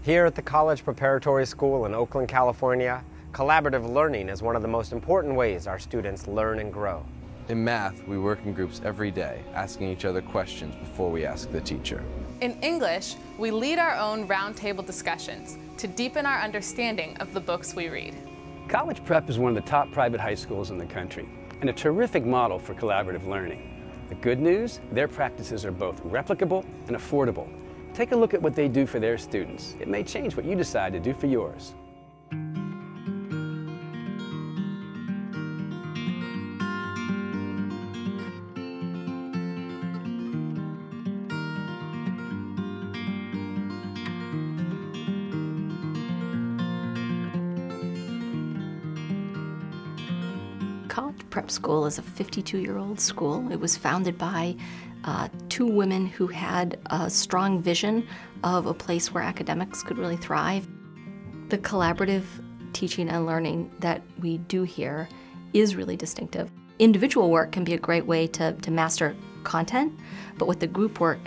Here at the College Preparatory School in Oakland, California, collaborative learning is one of the most important ways our students learn and grow. In math, we work in groups every day, asking each other questions before we ask the teacher. In English, we lead our own roundtable discussions to deepen our understanding of the books we read. College Prep is one of the top private high schools in the country and a terrific model for collaborative learning. The good news, their practices are both replicable and affordable. Take a look at what they do for their students. It may change what you decide to do for yours. College Prep School is a 52-year-old school. It was founded by two women who had a strong vision of a place where academics could really thrive. The collaborative teaching and learning that we do here is really distinctive. Individual work can be a great way to master content, but what the group work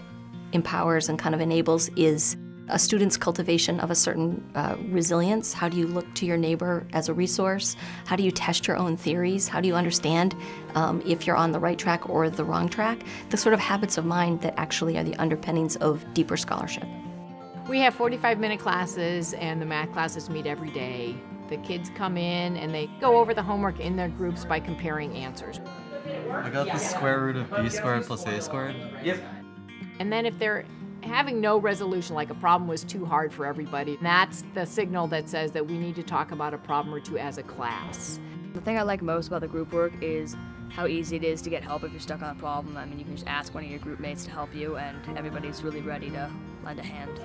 empowers and kind of enables is a student's cultivation of a certain resilience. How do you look to your neighbor as a resource? How do you test your own theories? How do you understand if you're on the right track or the wrong track? The sort of habits of mind that actually are the underpinnings of deeper scholarship. We have 45-minute classes, and the math classes meet every day. The kids come in and they go over the homework in their groups by comparing answers. I got the square root of b squared plus a squared. Yep. And then if they're having no resolution, like a problem was too hard for everybody, that's the signal that says that we need to talk about a problem or two as a class. The thing I like most about the group work is how easy it is to get help if you're stuck on a problem. I mean, you can just ask one of your group mates to help you, and everybody's really ready to lend a hand.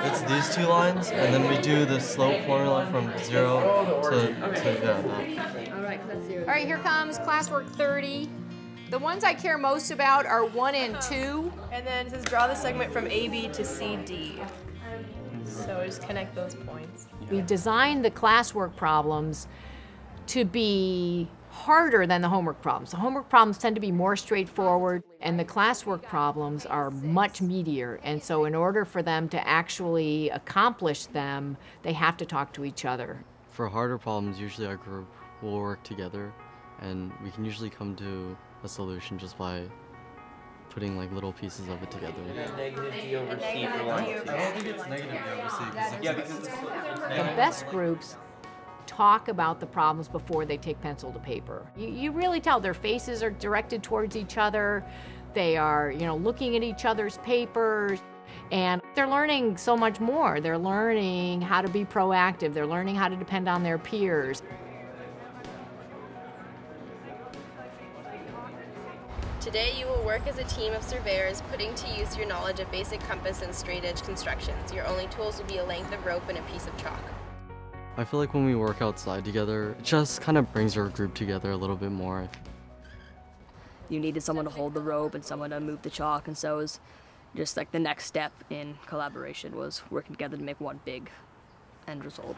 It's these two lines, and then we do the slope formula from 0 to that. All right, here comes classwork 30. The ones I care most about are 1 and 2. And then it says draw the segment from AB to CD. So just connect those points. We designed the classwork problems to be harder than the homework problems. The homework problems tend to be more straightforward, and the classwork problems are much meatier. And so in order for them to actually accomplish them, they have to talk to each other. For harder problems, usually our group will work together, and we can usually come to a solution just by putting like little pieces of it together. Negative d over c for line 2. I don't think it's negative d over c. Yeah, because The best groups talk about the problems before they take pencil to paper. You really tell their faces are directed towards each other. They are, looking at each other's papers. And they're learning so much more. They're learning how to be proactive. They're learning how to depend on their peers. Today you will work as a team of surveyors, putting to use your knowledge of basic compass and straight edge constructions. Your only tools will be a length of rope and a piece of chalk. I feel like when we work outside together, it just kind of brings our group together a little bit more. You needed someone to hold the rope and someone to move the chalk, and so it was just like the next step in collaboration was working together to make one big end result.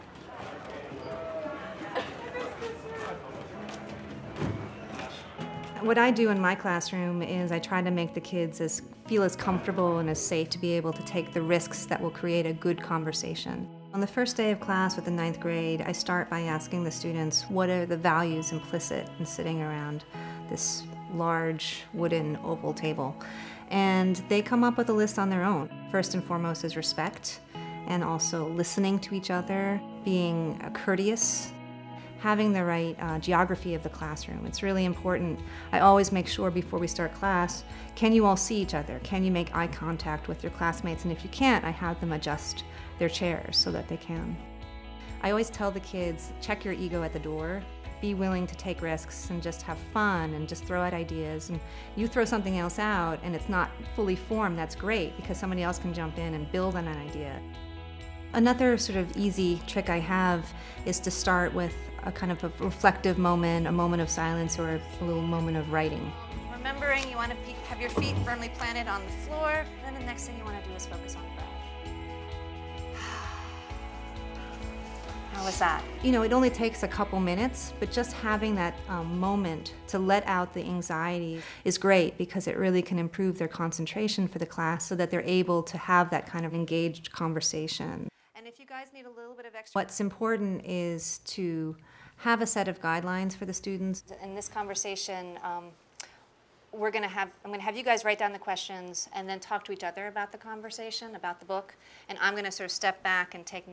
What I do in my classroom is I try to make the kids feel as comfortable and as safe to be able to take the risks that will create a good conversation. On the first day of class with the 9th grade, I start by asking the students what are the values implicit in sitting around this large wooden oval table. And they come up with a list on their own. First and foremost is respect, and also listening to each other, being courteous, having the right geography of the classroom. It's really important. I always make sure before we start class, can you all see each other? Can you make eye contact with your classmates? And if you can't, I have them adjust their chairs so that they can. I always tell the kids, check your ego at the door. Be willing to take risks and just have fun and just throw out ideas. And you throw something else out and it's not fully formed, that's great because somebody else can jump in and build on an idea. Another sort of easy trick I have is to start with a kind of a reflective moment, a moment of silence, or a little moment of writing. Remembering you want to have your feet firmly planted on the floor, and then the next thing you want to do is focus on the breath. How was that? It only takes a couple minutes, but just having that moment to let out the anxiety is great because it really can improve their concentration for the class so that they're able to have that kind of engaged conversation. guys need a little bit of extra. What's important is to have a set of guidelines for the students. In this conversation, I'm going to have you guys write down the questions and then talk to each other about the conversation, about the book, and I'm going to sort of step back and take